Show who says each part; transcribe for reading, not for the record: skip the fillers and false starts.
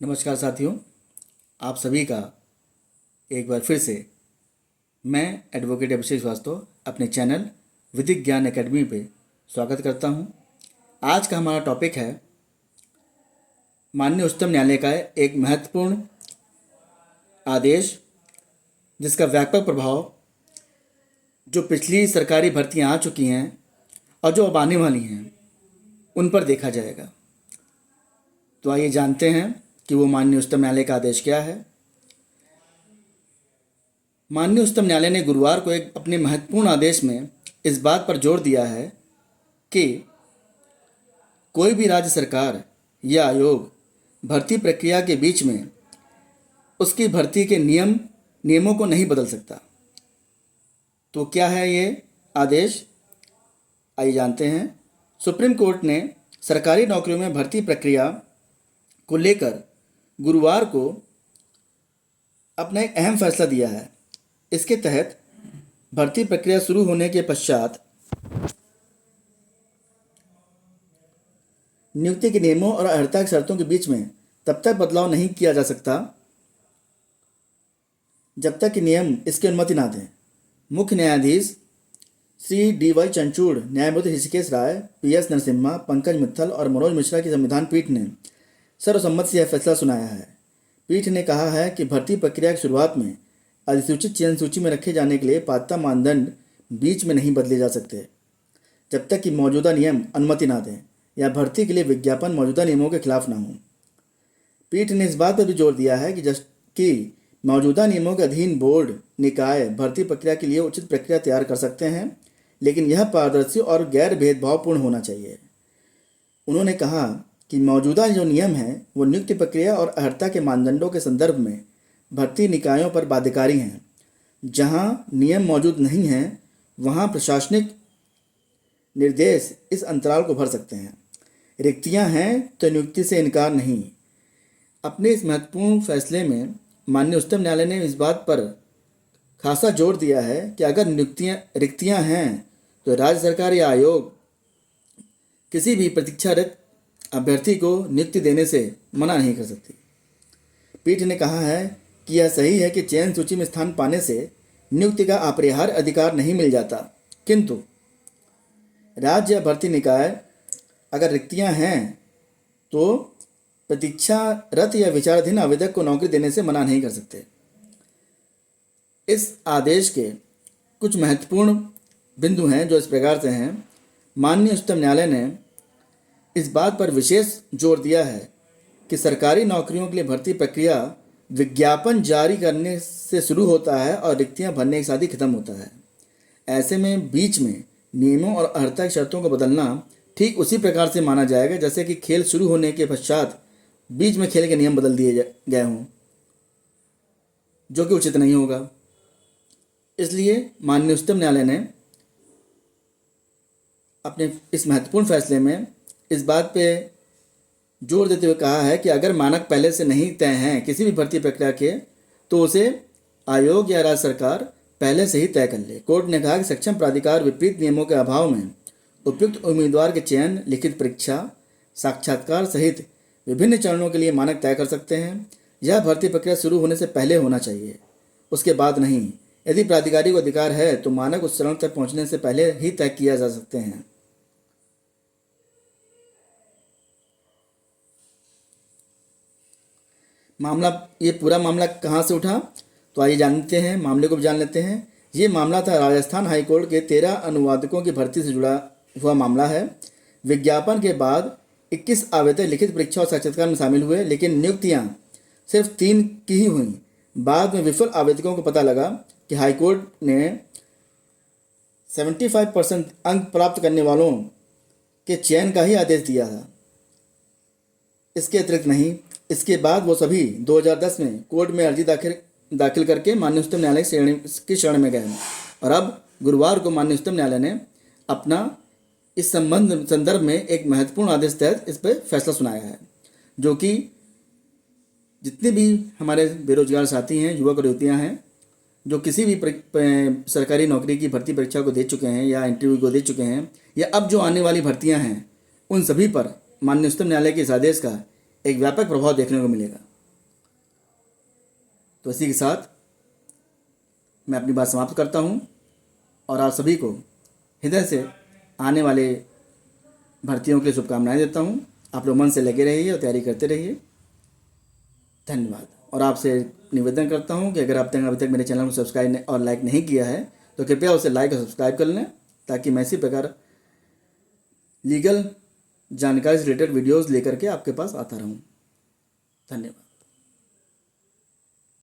Speaker 1: नमस्कार साथियों, आप सभी का एक बार फिर से मैं एडवोकेट अभिषेक श्रीवास्तव अपने चैनल विधिक ज्ञान एकेडमी पे स्वागत करता हूं। आज का हमारा टॉपिक है माननीय उच्चतम न्यायालय का एक महत्वपूर्ण आदेश जिसका व्यापक प्रभाव जो पिछली सरकारी भर्तियां आ चुकी हैं और जो अब आने वाली हैं उन पर देखा जाएगा। तो आइए जानते हैं कि वो माननीय उच्चतम न्यायालय का आदेश क्या है। माननीय उच्चतम न्यायालय ने गुरुवार को एक अपने महत्वपूर्ण आदेश में इस बात पर जोर दिया है कि कोई भी राज्य सरकार या आयोग भर्ती प्रक्रिया के बीच में उसकी भर्ती के नियमों को नहीं बदल सकता। तो क्या है ये आदेश, आइए जानते हैं। सुप्रीम कोर्ट ने सरकारी नौकरियों में भर्ती प्रक्रिया को लेकर गुरुवार को अपना एक अहम फैसला दिया है। इसके तहत भर्ती प्रक्रिया शुरू होने के पश्चात नियुक्ति के नियमों और अर्हता की शर्तों के बीच में तब तक बदलाव नहीं किया जा सकता जब तक कि नियम इसकी अनुमति ना दें। मुख्य न्यायाधीश श्री डी.वाई. चंद्रचूड़, न्यायमूर्ति ऋषिकेश राय, पी.एस. नरसिम्हा, पंकज मित्तल और मनोज मिश्रा की संविधान पीठ ने सर्वसम्मति से यह फैसला सुनाया है। पीठ ने कहा है कि भर्ती प्रक्रिया की शुरुआत में अधिसूचित चयन सूची में रखे जाने के लिए पात्रता मानदंड बीच में नहीं बदले जा सकते जब तक कि मौजूदा नियम अनुमति ना दें या भर्ती के लिए विज्ञापन मौजूदा नियमों के खिलाफ ना हो। पीठ ने इस बात पर भी जोर दिया है कि मौजूदा नियमों के अधीन बोर्ड निकाय भर्ती प्रक्रिया के लिए उचित प्रक्रिया तैयार कर सकते हैं, लेकिन यह पारदर्शी और गैर भेदभावपूर्ण होना चाहिए। उन्होंने कहा कि मौजूदा जो नियम हैं वो नियुक्ति प्रक्रिया और अर्हता के मानदंडों के संदर्भ में भर्ती निकायों पर बाध्यकारी हैं। जहां नियम मौजूद नहीं हैं वहां प्रशासनिक निर्देश इस अंतराल को भर सकते हैं। रिक्तियां हैं तो नियुक्ति से इनकार नहीं। अपने इस महत्वपूर्ण फैसले में माननीय उच्चतम न्यायालय ने इस बात पर खासा जोर दिया है कि अगर रिक्तियां हैं तो राज्य सरकार या आयोग किसी भी प्रतीक्षारत अभ्यर्थी को नियुक्ति देने से मना नहीं कर सकती। पीठ ने कहा है कि यह सही है कि चयन सूची में स्थान पाने से नियुक्ति का अपरिहार्य अधिकार नहीं मिल जाता, किंतु राज्य या भर्ती निकाय अगर रिक्तियां हैं तो प्रतीक्षारत या विचाराधीन आवेदक को नौकरी देने से मना नहीं कर सकते। इस आदेश के कुछ महत्वपूर्ण बिंदु हैं जो इस प्रकार से हैं। माननीय उच्चतम न्यायालय ने इस बात पर विशेष जोर दिया है कि सरकारी नौकरियों के लिए भर्ती प्रक्रिया विज्ञापन जारी करने से शुरू होता है और रिक्तियां भरने के साथ ही खत्म होता है। ऐसे में बीच में नियमों और अर्हता की शर्तों को बदलना ठीक उसी प्रकार से माना जाएगा जैसे कि खेल शुरू होने के पश्चात बीच में खेल के नियम बदल दिए गए हों, जो कि उचित नहीं होगा। इसलिए माननीय उच्चतम न्यायालय ने अपने इस महत्वपूर्ण फैसले में इस बात पे जोर देते हुए कहा है कि अगर मानक पहले से नहीं तय हैं किसी भी भर्ती प्रक्रिया के तो उसे आयोग या राज्य सरकार पहले से ही तय कर ले। कोर्ट ने कहा कि सक्षम प्राधिकार विपरीत नियमों के अभाव में उपयुक्त उम्मीदवार के चयन, लिखित परीक्षा, साक्षात्कार सहित विभिन्न चरणों के लिए मानक तय कर सकते हैं। यह भर्ती प्रक्रिया शुरू होने से पहले होना चाहिए, उसके बाद नहीं। यदि प्राधिकारी को अधिकार है तो मानक उस चरण तक पहुंचने से पहले ही तय किया जा सकते हैं। ये पूरा मामला कहाँ से उठा, तो आइए जानते हैं, मामले को भी जान लेते हैं। ये मामला था राजस्थान हाईकोर्ट के 13 अनुवादकों की भर्ती से जुड़ा हुआ मामला है। विज्ञापन के बाद 21 आवेदक लिखित परीक्षा और साक्षात्कार में शामिल हुए, लेकिन नियुक्तियां सिर्फ 3 की ही हुई। बाद में विफल आवेदकों को पता लगा कि हाईकोर्ट ने 75% अंक प्राप्त करने वालों के चयन का ही आदेश दिया था, इसके अतिरिक्त नहीं। इसके बाद वो सभी 2010 में कोर्ट में अर्जी दाखिल करके माननीय उच्चतम न्यायालय की शरण में गए और अब गुरुवार को माननीय उच्चतम न्यायालय ने अपना इस संदर्भ में एक महत्वपूर्ण आदेश तहत इस पर फैसला सुनाया है, जो कि जितने भी हमारे बेरोजगार साथी हैं, युवक और युवतियाँ हैं जो किसी भी सरकारी नौकरी की भर्ती परीक्षा को दे चुके हैं या इंटरव्यू को दे चुके हैं या अब जो आने वाली भर्तियां हैं, उन सभी पर माननीय उच्चतम न्यायालय के इस आदेश का एक व्यापक प्रभाव देखने को मिलेगा। तो इसी के साथ मैं अपनी बात समाप्त करता हूँ और आप सभी को हृदय से आने वाले भर्तियों के लिए शुभकामनाएं देता हूँ। आप लोग मन से लगे रहिए और तैयारी करते रहिए। धन्यवाद। और आपसे निवेदन करता हूँ कि अगर आप अभी तक मेरे चैनल को सब्सक्राइब और लाइक नहीं किया है तो कृपया उसे लाइक और सब्सक्राइब कर लें, ताकि मैं इसी प्रकार लीगल जानकारी से रिलेटेड वीडियोज़ लेकर के आपके पास आता रहूँ। धन्यवाद।